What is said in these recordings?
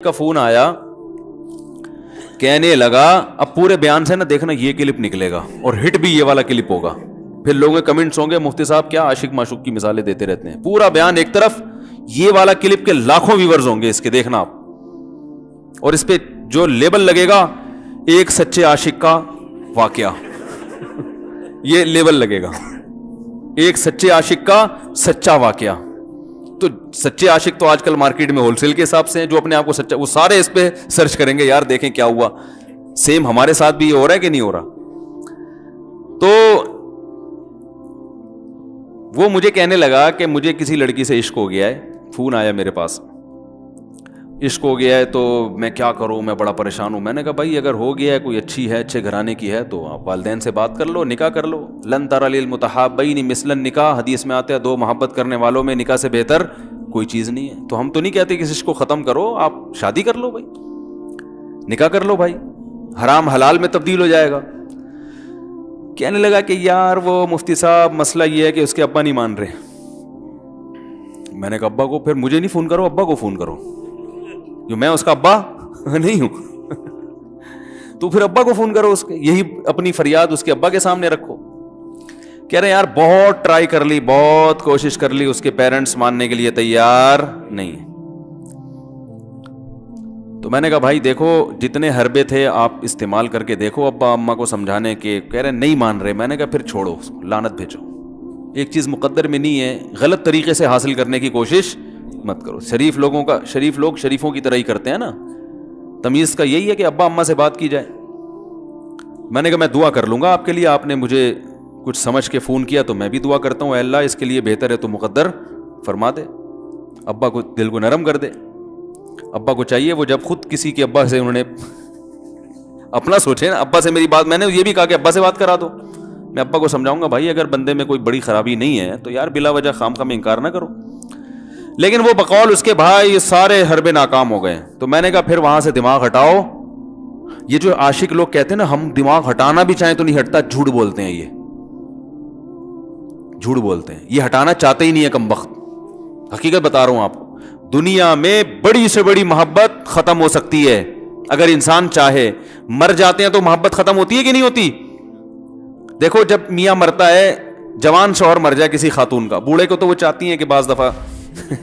کا فون آیا, کہنے لگا اب پورے بیان سے نا دیکھنا یہ کلپ نکلے گا اور ہٹ بھی یہ والا کلپ ہوگا. پھر لوگوں کے کمنٹس ہوں گے مفتی صاحب کیا عاشق معشوق کی مثالیں دیتے رہتے ہیں. پورا بیان ایک طرف, یہ والا کلپ کے لاکھوں ویورز ہوں گے اس کے, دیکھنا آپ. اور اس پہ جو لیبل لگے گا ایک سچے عاشق کا واقعہ, یہ لیبل لگے گا, ایک سچے عاشق کا سچا واقعہ. تو سچے عاشق تو آج کل مارکیٹ میں ہول سیل کے حساب سے ہیں, جو اپنے آپ کو سچا, وہ سارے اس پہ سرچ کریں گے یار دیکھیں کیا ہوا. سیم ہمارے ساتھ بھی یہ ہو رہا ہے کہ نہیں ہو رہا. تو وہ مجھے کہنے لگا کہ مجھے کسی لڑکی سے عشق ہو گیا ہے, فون آیا میرے پاس, عشق ہو گیا ہے تو میں کیا کروں, میں بڑا پریشان ہوں. میں نے کہا بھائی اگر ہو گیا ہے, کوئی اچھی ہے, اچھے گھرانے کی ہے, تو آپ والدین سے بات کر لو, نکاح کر لو. لن تر للمتحابین مثل النکاح, حدیث میں آتا ہے دو محبت کرنے والوں میں نکاح سے بہتر کوئی چیز نہیں ہے. تو ہم تو نہیں کہتے کہ اس کو ختم کرو, آپ شادی کر لو بھائی, نکاح کر لو بھائی, حرام حلال میں تبدیل ہو جائے گا. کہنے لگا کہ یار وہ مفتی صاحب مسئلہ یہ ہے کہ اس کے ابا نہیں مان رہے. میں نے کہا ابا کو, پھر مجھے نہیں فون کرو, ابا کو فون کرو, جو میں اس کا ابا نہیں ہوں. تو پھر ابا کو فون کرو اس کے, یہی اپنی فریاد اس کے ابا کے سامنے رکھو. کہہ رہے یار بہت ٹرائی کر لی, بہت کوشش کر لی, اس کے پیرنٹس ماننے کے لیے تیار نہیں. تو میں نے کہا بھائی دیکھو جتنے حربے تھے آپ استعمال کر کے دیکھو ابا اماں کو سمجھانے کے. کہہ رہے نہیں مان رہے. میں نے کہا پھر چھوڑو, لعنت بھیجو. ایک چیز مقدر میں نہیں ہے, غلط طریقے سے حاصل کرنے کی کوشش مت کرو. شریف لوگ شریفوں کی طرح ہی کرتے ہیں نا. تمیز کا یہی ہے کہ ابا اماں سے بات کی جائے. میں نے کہا میں دعا کر لوں گا آپ کے لیے, آپ نے مجھے کچھ سمجھ کے فون کیا تو میں بھی دعا کرتا ہوں, اے اللہ اس کے لیے بہتر ہے تو مقدر فرما دے, ابا کو دل کو نرم کر دے. ابا کو چاہیے وہ جب خود کسی کے ابا سے انہوں نے اپنا سوچے نا, ابا سے میری بات, میں نے یہ بھی کہا کہ ابا سے بات کرا دو. میں ابا کو سمجھاؤں گا بھائی اگر بندے میں کوئی بڑی خرابی نہیں ہے تو یار بلا وجہ خام خام انکار نہ کرو. لیکن وہ بقول اس کے بھائی یہ سارے حربے ناکام ہو گئے. تو میں نے کہا پھر وہاں سے دماغ ہٹاؤ. یہ جو عاشق لوگ کہتے ہیں نا ہم دماغ ہٹانا بھی چاہیں تو نہیں ہٹتا, جھوٹ بولتے ہیں, یہ جھوٹ بولتے ہیں, یہ ہٹانا چاہتے ہی نہیں ہے کم بخت. حقیقت بتا رہا ہوں آپ کو, دنیا میں بڑی سے بڑی محبت ختم ہو سکتی ہے اگر انسان چاہے. مر جاتے ہیں تو محبت ختم ہوتی ہے کہ نہیں ہوتی؟ دیکھو جب میاں مرتا ہے, جوان شوہر مر جائے کسی خاتون کا, بوڑھے کو تو وہ چاہتی ہیں کہ بعض دفعہ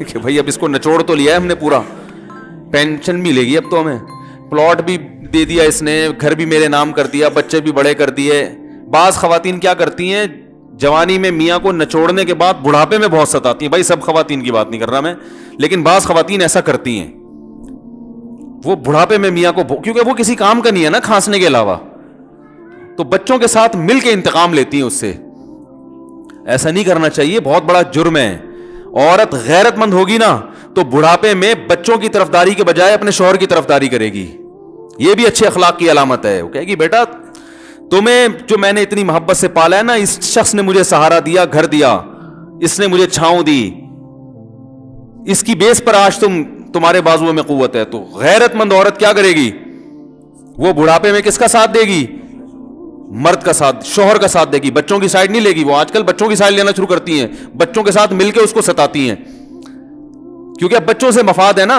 کہ بھائی اب اس کو نچوڑ تو لیا ہے ہم نے, پورا پینشن ملے گی اب تو ہمیں, پلاٹ بھی دے دیا اس نے, گھر بھی میرے نام کر دیا, بچے بھی بڑے کر دیے. بعض خواتین کیا کرتی ہیں, جوانی میں میاں کو نچوڑنے کے بعد بڑھاپے میں بہت ستاتی ہیں. بھائی سب خواتین کی بات نہیں کر رہا میں, لیکن بعض خواتین ایسا کرتی ہیں, وہ بڑھاپے میں میاں کو, کیونکہ وہ کسی کام کا نہیں ہے نا کھانسنے کے علاوہ, تو بچوں کے ساتھ مل کے انتقام لیتی ہیں اس سے. ایسا نہیں کرنا چاہیے, بہت بڑا جرم ہے. عورت غیرت مند ہوگی نا تو بڑھاپے میں بچوں کی طرفداری کے بجائے اپنے شوہر کی طرفداری کرے گی. یہ بھی اچھے اخلاق کی علامت ہے. وہ کہے گی بیٹا تمہیں جو میں نے اتنی محبت سے پالا ہے نا, اس شخص نے مجھے سہارا دیا, گھر دیا, اس نے مجھے چھاؤں دی, اس کی بیس پر آج تمہارے بازوؤں میں قوت ہے. تو غیرت مند عورت کیا کرے گی, وہ بڑھاپے میں کس کا ساتھ دے گی؟ مرد کا ساتھ, شوہر کا ساتھ دے گی, بچوں کی سائیڈ نہیں لے گی. وہ آج کل بچوں کی سائیڈ لینا شروع کرتی ہیں, بچوں کے ساتھ مل کے اس کو ستاتی ہیں, کیونکہ اب بچوں سے مفاد ہے نا.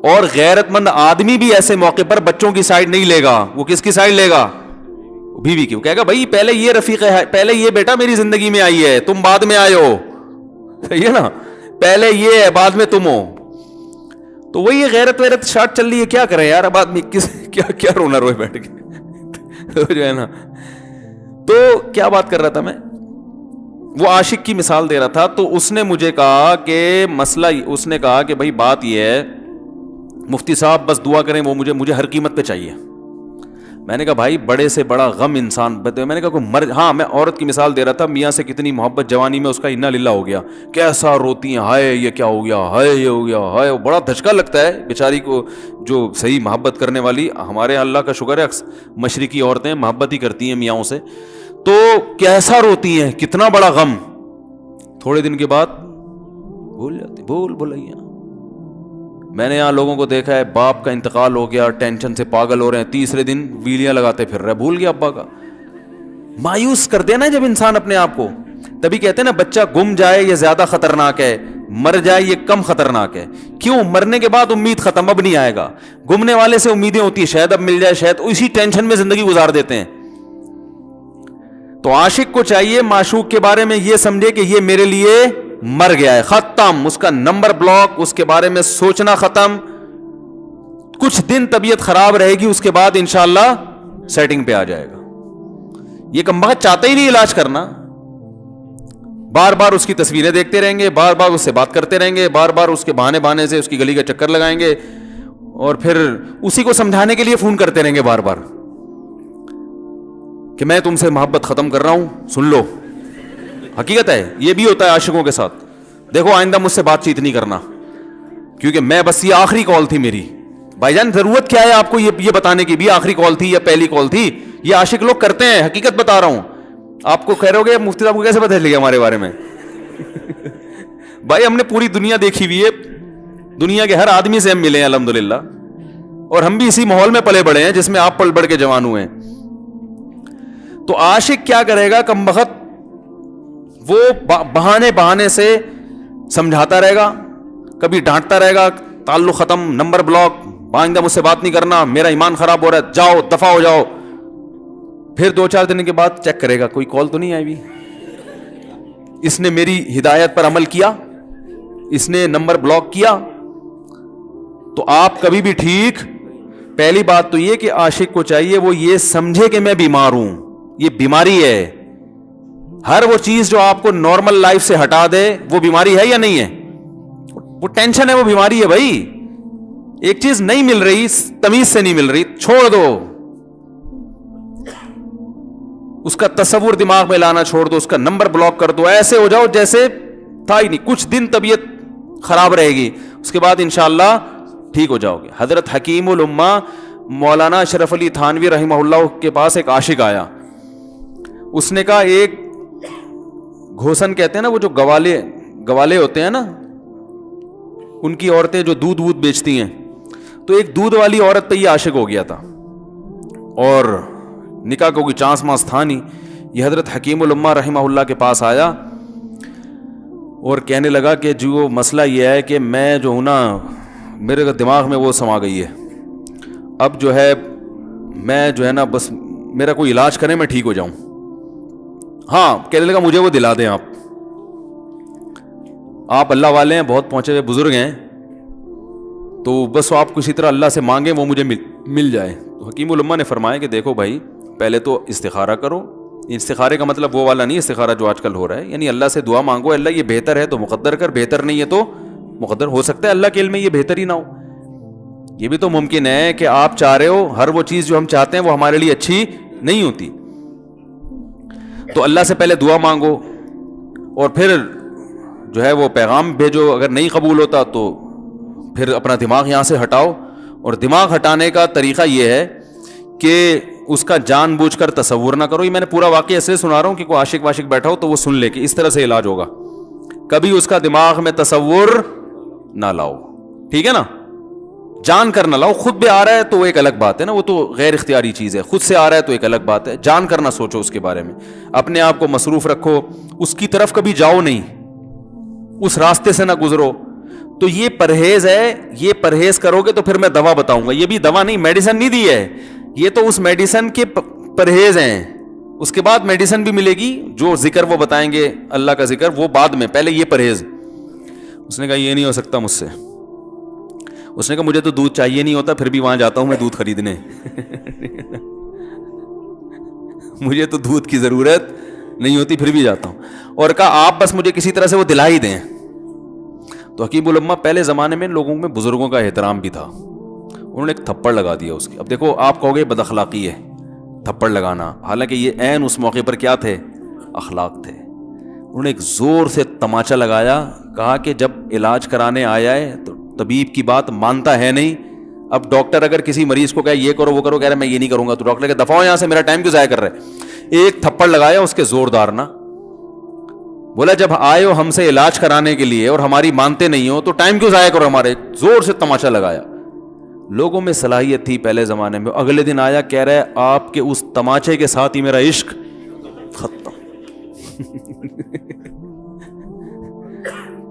اور غیرت مند آدمی بھی ایسے موقع پر بچوں کی سائیڈ نہیں لے گا. وہ کس کی سائیڈ لے گا؟ بیوی کی. وہ کہے گا بھائی پہلے یہ رفیق ہے, پہلے یہ بیٹا میری زندگی میں آئی ہے, تم بعد میں آئے ہو, صحیح ہے نا, پہلے یہ ہے بعد میں تم ہو. تو وہی غیرت ویرت شارٹ چل رہی ہے. کیا کریں یار اب آدمی کیا رونا روئے بیٹھ کے جو ہے نا. تو کیا بات کر رہا تھا میں, وہ عاشق کی مثال دے رہا تھا. تو اس نے مجھے کہا کہ مسئلہ, اس نے کہا کہ بھائی بات یہ ہے مفتی صاحب بس دعا کریں, وہ مجھے ہر قیمت پہ چاہیے. میں نے کہا بھائی بڑے سے بڑا غم انسان, میں نے کہا کوئی ہاں میں عورت کی مثال دے رہا تھا, میاں سے کتنی محبت جوانی میں اس کا انا للہ ہو گیا, کیسا روتی ہیں, ہائے یہ کیا ہو گیا, ہائے یہ ہو گیا, ہائے. بڑا دھچکا لگتا ہے بیچاری کو, جو صحیح محبت کرنے والی. ہمارے اللہ کا شکر ہے مشرقی عورتیں محبت ہی کرتی ہیں میاں سے, تو کیسا روتی ہیں, کتنا بڑا غم. تھوڑے دن کے بعد بھول جاتی, بولائیے. میں نے یہاں لوگوں کو دیکھا ہے, باپ کا انتقال ہو گیا, ٹینشن سے پاگل ہو رہے ہیں, تیسرے دن ویلیاں لگاتے پھر رہے, بھول گیا ابا کا. مایوس کر دینا جب انسان اپنے آپ کو. تبھی کہتے ہیں نا بچہ گم جائے یہ زیادہ خطرناک ہے, مر جائے یہ کم خطرناک ہے. کیوں؟ مرنے کے بعد امید ختم, اب نہیں آئے گا. گمنے والے سے امیدیں ہوتی ہیں شاید اب مل جائے, شاید اسی ٹینشن میں زندگی گزار دیتے ہیں. تو عاشق کو چاہیے معشوق کے بارے میں یہ سمجھے کہ یہ میرے لیے مر گیا ہے, ختم, اس کا نمبر بلاک, اس کے بارے میں سوچنا ختم. کچھ دن طبیعت خراب رہے گی, اس کے بعد انشاءاللہ سیٹنگ پہ آ جائے گا. یہ کمبخت چاہتا ہی نہیں علاج کرنا, بار بار اس کی تصویریں دیکھتے رہیں گے, بار بار اس سے بات کرتے رہیں گے, بار بار اس کے بہانے سے اس کی گلی کا چکر لگائیں گے, اور پھر اسی کو سمجھانے کے لیے فون کرتے رہیں گے بار بار کہ میں تم سے محبت ختم کر رہا ہوں, سن لو. حقیقت ہے, یہ بھی ہوتا ہے عاشقوں کے ساتھ. دیکھو آئندہ مجھ سے بات چیت نہیں کرنا, کیونکہ میں بس یہ آخری کال تھی میری. بھائی جان ضرورت کیا ہے آپ کو یہ بتانے کی بھی آخری کال تھی یا پہلی کال تھی؟ یہ عاشق لوگ کرتے ہیں, حقیقت بتا رہا ہوں. آپ کو کہہ رہے ہو گے مفتی صاحب کو کیسے پتہ چلے گا ہمارے بارے میں؟ بھائی ہم نے پوری دنیا دیکھی ہوئی ہے, دنیا کے ہر آدمی سے ہم ملے ہیں الحمدللہ, اور ہم بھی اسی ماحول میں پلے بڑے ہیں جس میں آپ پل بڑھ کے جوان ہوئے ہیں. تو عاشق کیا کرے گا کمبخت, وہ بہانے سے سمجھاتا رہے گا, کبھی ڈانٹتا رہے گا, تعلق ختم, نمبر بلاک, آئندہ مجھ سے بات نہیں کرنا, میرا ایمان خراب ہو رہا ہے, جاؤ دفع ہو جاؤ. پھر 2-4 دن کے بعد چیک کرے گا کوئی کال تو نہیں آئی بھی, اس نے میری ہدایت پر عمل کیا, اس نے نمبر بلاک کیا. تو آپ کبھی بھی ٹھیک. پہلی بات تو یہ کہ عاشق کو چاہیے وہ یہ سمجھے کہ میں بیمار ہوں, یہ بیماری ہے. ہر وہ چیز جو آپ کو نارمل لائف سے ہٹا دے وہ بیماری ہے یا نہیں ہے؟ وہ ٹینشن ہے, وہ بیماری ہے بھائی. ایک چیز نہیں مل رہی, تمیز سے نہیں مل رہی, چھوڑ دو, اس کا تصور دماغ میں لانا چھوڑ دو, اس کا نمبر بلاک کر دو, ایسے ہو جاؤ جیسے تھا ہی نہیں. کچھ دن طبیعت خراب رہے گی, اس کے بعد انشاءاللہ ٹھیک ہو جاؤ گے. حضرت حکیم الامہ مولانا اشرف علی تھانوی رحمہ اللہ کے پاس ایک عاشق آیا. اس نے کہا ایک گھوسن کہتے ہیں نا, وہ جو گوالے ہوتے ہیں نا, ان کی عورتیں جو دودھ بیچتی ہیں, تو ایک دودھ والی عورت پہ یہ عاشق ہو گیا تھا, اور نکاح کو کوئی چانس مانس تھا نہیں. یہ حضرت حکیم الامہ رحمہ اللہ کے پاس آیا اور کہنے لگا کہ جو مسئلہ یہ ہے کہ میں جو ہوں نا, میرے دماغ میں وہ سما گئی ہے, اب جو ہے میں جو ہے نا بس میرا کوئی علاج کریں میں ٹھیک ہو جاؤں. ہاں, کہنے لگا مجھے وہ دلا دیں آپ اللہ والے ہیں, بہت پہنچے ہوئے بزرگ ہیں, تو بس آپ کسی طرح اللہ سے مانگیں وہ مجھے مل جائے. تو حکیم الامہ نے فرمایا کہ دیکھو بھائی, پہلے تو استخارہ کرو. استخارے کا مطلب وہ والا نہیں استخارہ جو آج کل ہو رہا ہے, یعنی اللہ سے دعا مانگو, اللہ یہ بہتر ہے تو مقدر کر, بہتر نہیں ہے تو مقدر. ہو سکتا ہے اللہ کے علم میں یہ بہتر ہی نہ ہو, یہ بھی تو ممکن ہے کہ آپ چاہ رہے ہو ہر وہ چیز جو ہم چاہتے ہیں وہ ہمارے لیے اچھی نہیں ہوتی. تو اللہ سے پہلے دعا مانگو, اور پھر جو ہے وہ پیغام بھیجو. اگر نہیں قبول ہوتا تو پھر اپنا دماغ یہاں سے ہٹاؤ. اور دماغ ہٹانے کا طریقہ یہ ہے کہ اس کا جان بوجھ کر تصور نہ کرو. یہ میں نے پورا واقعہ ایسے سنا رہا ہوں کہ کوئی عاشق واشق بیٹھا ہو تو وہ سن لے کہ اس طرح سے علاج ہوگا. کبھی اس کا دماغ میں تصور نہ لاؤ, ٹھیک ہے نا, جان کر نہ لاؤ. خود بھی آ رہا ہے تو وہ ایک الگ بات ہے نا, وہ تو غیر اختیاری چیز ہے. خود سے آ رہا ہے تو ایک الگ بات ہے, جان کر نہ سوچو اس کے بارے میں, اپنے آپ کو مصروف رکھو, اس کی طرف کبھی جاؤ نہیں, اس راستے سے نہ گزرو. تو یہ پرہیز ہے, یہ پرہیز کرو گے تو پھر میں دوا بتاؤں گا. یہ بھی دوا نہیں, میڈیسن نہیں دی ہے, یہ تو اس میڈیسن کے پرہیز ہیں. اس کے بعد میڈیسن بھی ملے گی, جو ذکر وہ بتائیں گے اللہ کا ذکر وہ بعد میں, پہلے یہ پرہیز. اس نے کہا یہ نہیں ہو سکتا مجھ سے. اس نے کہا مجھے تو دودھ چاہیے نہیں ہوتا, پھر بھی وہاں جاتا ہوں میں دودھ خریدنے. مجھے تو دودھ کی ضرورت نہیں ہوتی پھر بھی جاتا ہوں. اور کہا آپ بس مجھے کسی طرح سے وہ دلا ہی دیں. تو حکیم الامہ پہلے زمانے میں لوگوں میں بزرگوں کا احترام بھی تھا, انہوں نے ایک تھپڑ لگا دیا اس کی. اب دیکھو آپ کہو گے بد اخلاقی ہے تھپڑ لگانا, حالانکہ یہ عین اس موقع پر کیا تھے, اخلاق تھے. انہوں نے ایک زور سے تماچا لگایا, کہا کہ جب علاج کرانے آیا ہے تو طبیب کی بات مانتا ہے نہیں. اب ڈاکٹر اگر کسی مریض کو کہے یہ کرو وہ کرو, کہہ رہے میں یہ نہیں کروں گا, تو ڈاکٹر کہ دفعہ ہو یہاں سے, میرا ٹائم کیوں ضائع کر رہے. ایک تھپڑ لگایا اس کے زوردار نا, بولا جب آئے ہو ہم سے علاج کرانے کے لیے اور ہماری مانتے نہیں ہو تو ٹائم کیوں ضائع کرو ہمارے. زور سے تماچا لگایا. لوگوں میں صلاحیت تھی پہلے زمانے میں. اگلے دن آیا, کہہ رہا ہے آپ کے اس تماچے کے ساتھ ہی میرا عشق ختم.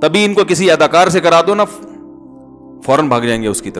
تبھی ان کو کسی اداکار سے کرا دو نا، فوراً بھاگ جائیں گے اس کی طرف.